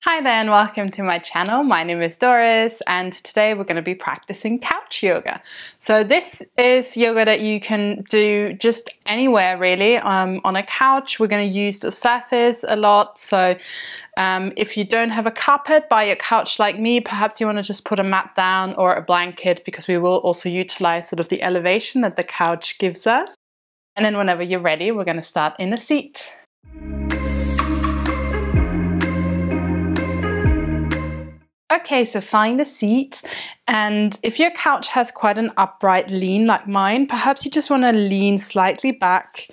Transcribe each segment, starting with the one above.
Hi there and welcome to my channel. My name is Doris and today we're going to be practicing couch yoga. So this is yoga that you can do just anywhere really. On a couch we're going to use the surface a lot. So if you don't have a carpet by your couch like me, perhaps you want to just put a mat down or a blanket, because we will also utilize sort of the elevation that the couch gives us. And then whenever you're ready, we're going to start in a seat. Okay, so find a seat, and if your couch has quite an upright lean like mine, perhaps you just want to lean slightly back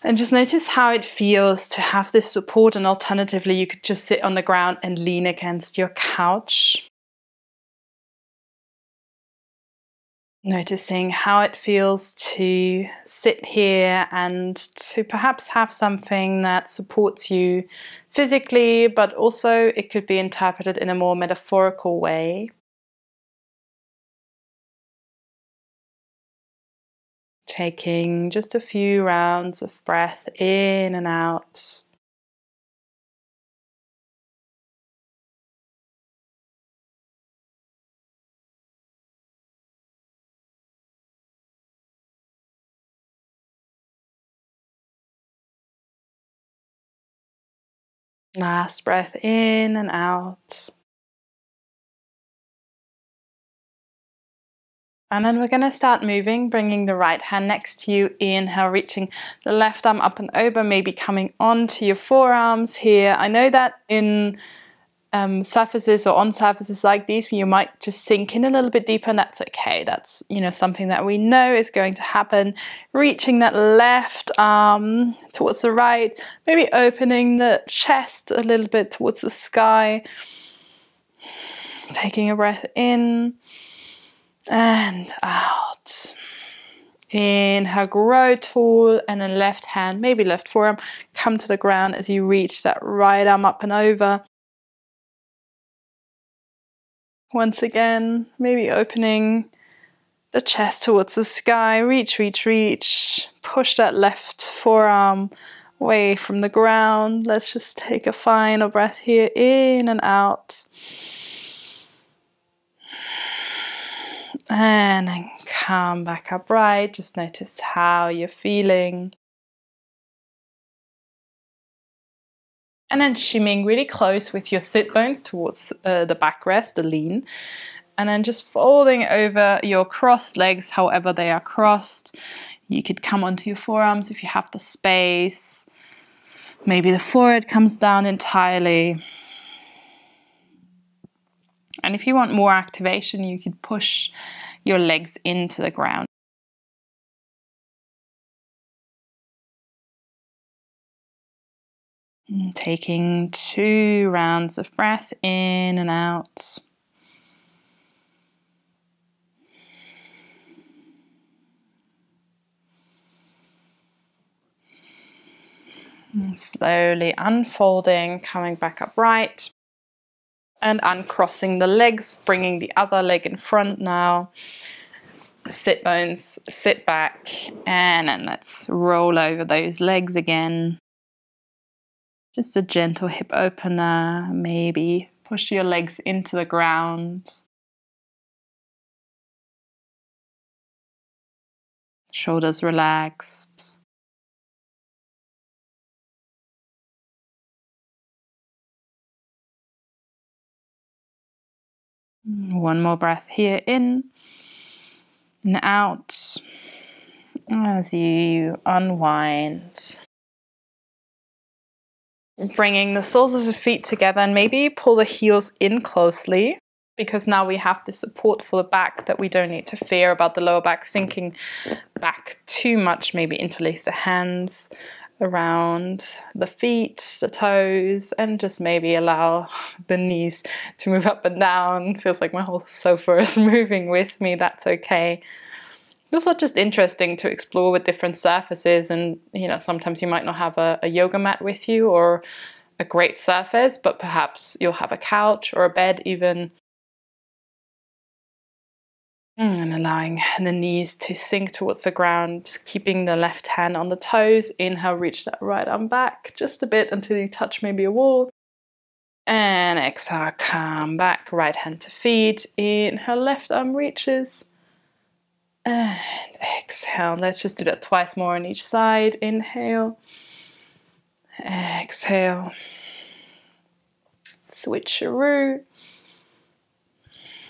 and just notice how it feels to have this support, and alternatively you could just sit on the ground and lean against your couch. Noticing how it feels to sit here and to perhaps have something that supports you physically, but also it could be interpreted in a more metaphorical way. Taking just a few rounds of breath in and out. Last breath in and out. And then we're going to start moving, bringing the right hand next to you. Inhale, reaching the left arm up and over, maybe coming onto your forearms here. I know that in surfaces or on surfaces like these, you might just sink in a little bit deeper, and that's okay. That's, something that we know is going to happen. Reaching that left arm towards the right, maybe opening the chest a little bit towards the sky. Taking a breath in and out. Inhale, grow tall, and then left hand, maybe left forearm, come to the ground as you reach that right arm up and over. Once again, maybe opening the chest towards the sky. Reach, reach, reach. Push that left forearm away from the ground. Let's just take a final breath here, in and out. And then come back upright. Just notice how you're feeling. And then shimmying really close with your sit bones towards the backrest, the lean. And then just folding over your crossed legs, however they are crossed. You could come onto your forearms if you have the space. Maybe the forehead comes down entirely. And if you want more activation, you could push your legs into the ground. And taking 2 rounds of breath in and out. And slowly unfolding, coming back upright. And uncrossing the legs, bringing the other leg in front now. Sit bones, sit back, and then let's roll over those legs again. Just a gentle hip opener, maybe push your legs into the ground. Shoulders relaxed. One more breath here, in and out, as you unwind. Bringing the soles of the feet together, and maybe pull the heels in closely, because now we have the support for the back that we don't need to fear about the lower back sinking back too much. Maybe interlace the hands around the feet, the toes, and just maybe allow the knees to move up and down. Feels like my whole sofa is moving with me. That's okay. It's also just interesting to explore with different surfaces, and sometimes you might not have a yoga mat with you or a great surface, but perhaps you'll have a couch or a bed even. And allowing the knees to sink towards the ground, keeping the left hand on the toes. Inhale, reach that right arm back just a bit until you touch maybe a wall. And Exhale, come back, right hand to feet. Inhale, left arm reaches. And exhale. Let's just do that twice more on each side. Inhale. Exhale. Switcheroo.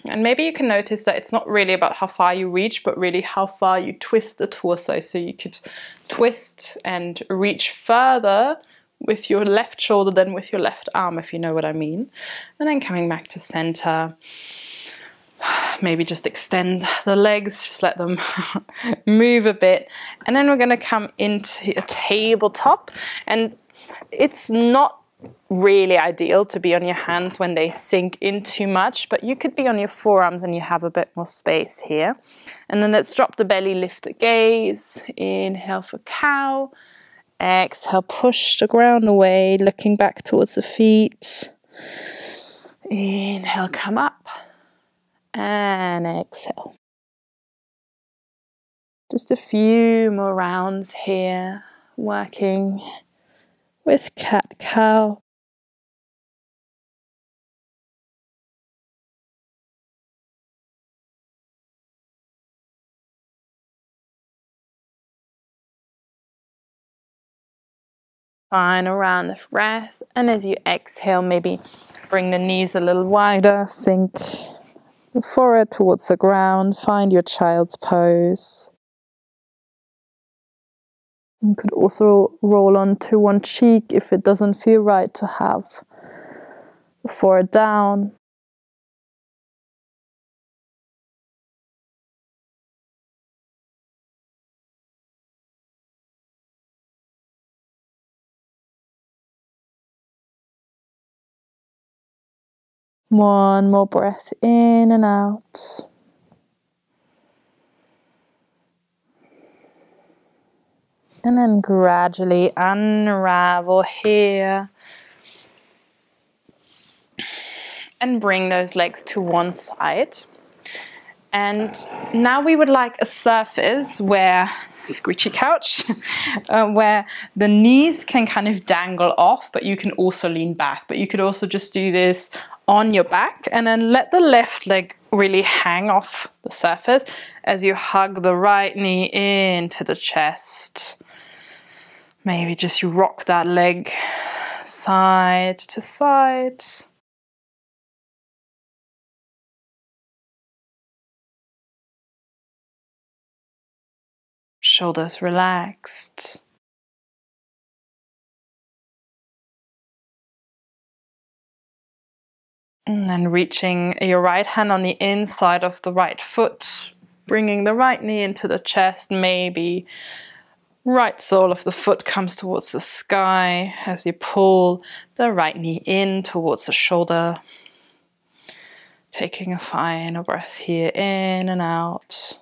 And maybe you can notice that it's not really about how far you reach, but really how far you twist the torso. So you could twist and reach further with your left shoulder than with your left arm, if you know what I mean. And then coming back to center. Maybe just extend the legs, just let them move a bit. And then we're going to come into a tabletop. And it's not really ideal to be on your hands when they sink in too much, but you could be on your forearms and you have a bit more space here. And then let's drop the belly, lift the gaze. Inhale for cow. Exhale, push the ground away, looking back towards the feet. Inhale, come up. And exhale. Just a few more rounds here, working with cat-cow. Final round of breath, and as you exhale, maybe bring the knees a little wider, sink the forehead towards the ground, find your child's pose. You could also roll onto one cheek if it doesn't feel right to have the forehead down. One more breath in and out. And then gradually unravel here. And bring those legs to one side. And now we would like a surface where, screechy couch, where the knees can kind of dangle off, but you can also lean back. But you could also just do this on your back and then let the left leg really hang off the surface as you hug the right knee into the chest. Maybe just rock that leg side to side. Shoulders relaxed. And then reaching your right hand on the inside of the right foot, bringing the right knee into the chest, maybe right sole of the foot comes towards the sky as you pull the right knee in towards the shoulder. Taking a final breath here, in and out.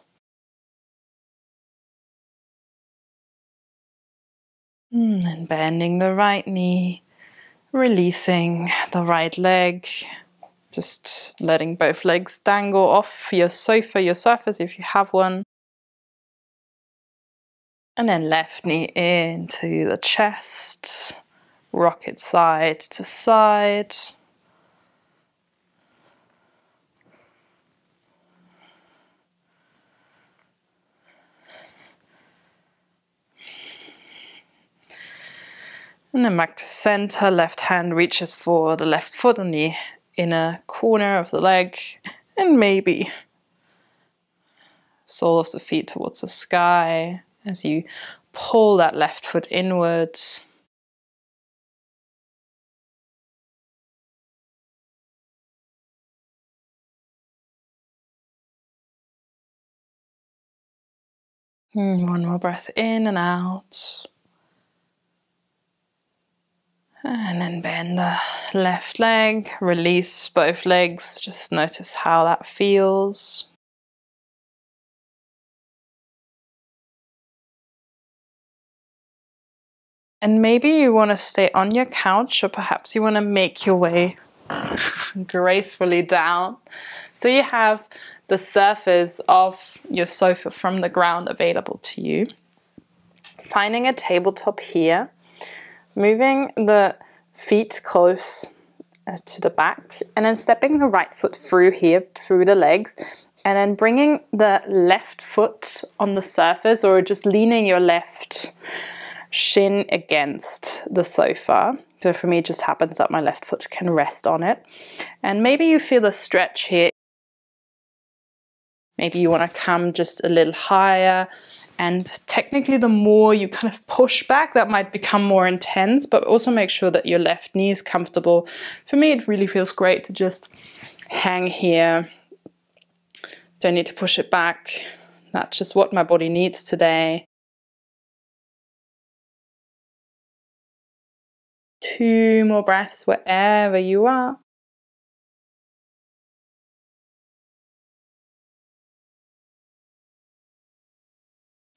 And bending the right knee, releasing the right leg. Just letting both legs dangle off your sofa, your surface if you have one. And then left knee into the chest. Rock it side to side. And then back to center. Left hand reaches for the left foot on the inner corner of the leg, and maybe sole of the feet towards the sky as you pull that left foot inwards. One more breath in and out. And then bend the left leg, release both legs, just notice how that feels. And maybe you want to stay on your couch, or perhaps you want to make your way gracefully down. So you have the surface of your sofa from the ground available to you. Finding a tabletop here. Moving the feet close to the back, and then stepping the right foot through here, through the legs, and then bringing the left foot on the surface, or just leaning your left shin against the sofa. So for me, it just happens that my left foot can rest on it. And maybe you feel a stretch here. Maybe you want to come just a little higher. And technically, the more you kind of push back, that might become more intense, but also make sure that your left knee is comfortable. For me, it really feels great to just hang here. Don't need to push it back. That's just what my body needs today. 2 more breaths wherever you are.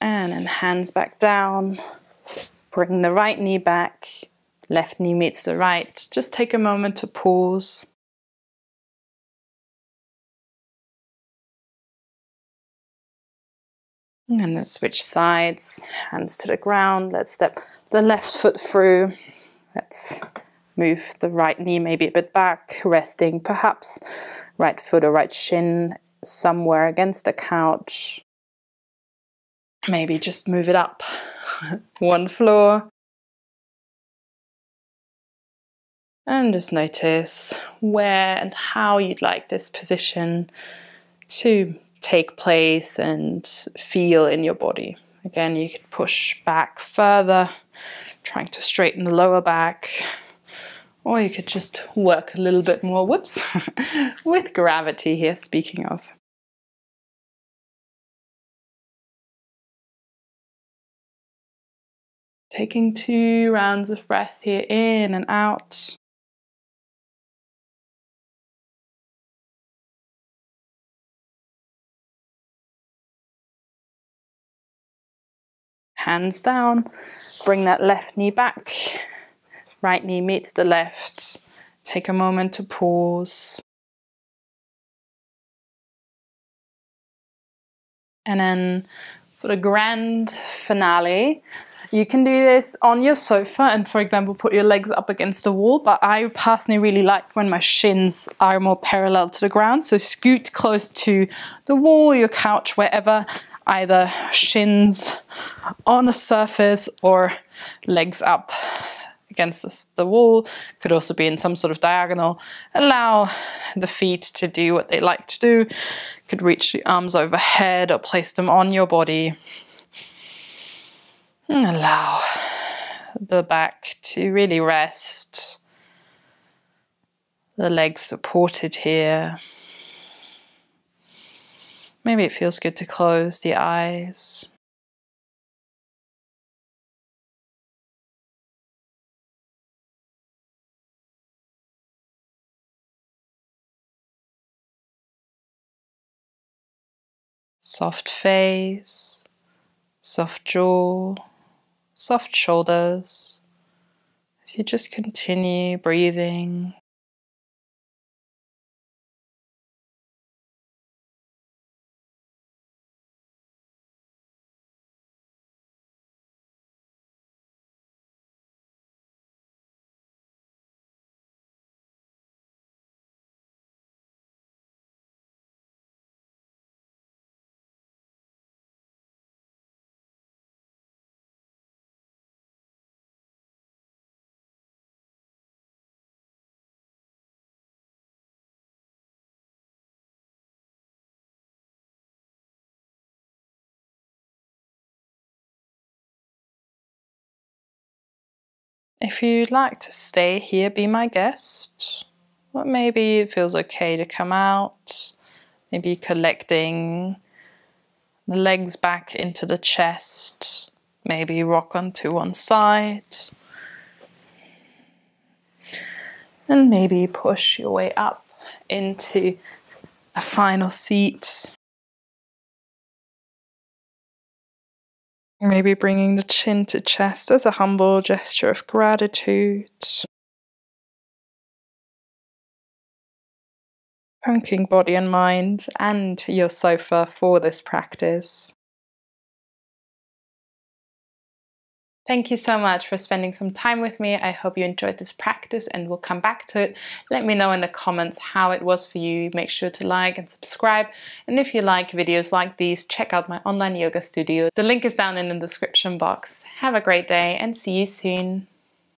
And then hands back down. Bring the right knee back. Left knee meets the right. Just take a moment to pause. And then switch sides. Hands to the ground. Let's step the left foot through. Let's move the right knee maybe a bit back, resting perhaps right foot or right shin somewhere against the couch. Maybe just move it up 1 floor. And just notice where and how you'd like this position to take place and feel in your body. Again, you could push back further, trying to straighten the lower back. Or you could just work a little bit more, whoops, with gravity here, speaking of. Taking 2 rounds of breath here, in and out. Hands down, bring that left knee back. Right knee meets the left. Take a moment to pause. And then for the grand finale, you can do this on your sofa and, for example, put your legs up against the wall, but I personally really like when my shins are more parallel to the ground. So scoot close to the wall, your couch, wherever, either shins on the surface or legs up against the wall. Could also be in some sort of diagonal. Allow the feet to do what they like to do. Could reach the arms overhead or place them on your body. And allow the back to really rest. The legs supported here. Maybe it feels good to close the eyes. Soft face, soft jaw, soft shoulders. As you just continue breathing. If you'd like to stay here, be my guest. Or maybe it feels okay to come out. Maybe collecting the legs back into the chest. Maybe rock onto one side. And maybe push your way up into a final seat. Maybe bringing the chin to chest as a humble gesture of gratitude. Thanking body and mind and your sofa for this practice. Thank you so much for spending some time with me. I hope you enjoyed this practice and we'll come back to it. Let me know in the comments how it was for you. Make sure to like and subscribe. And if you like videos like these, check out my online yoga studio. The link is down in the description box. Have a great day and see you soon.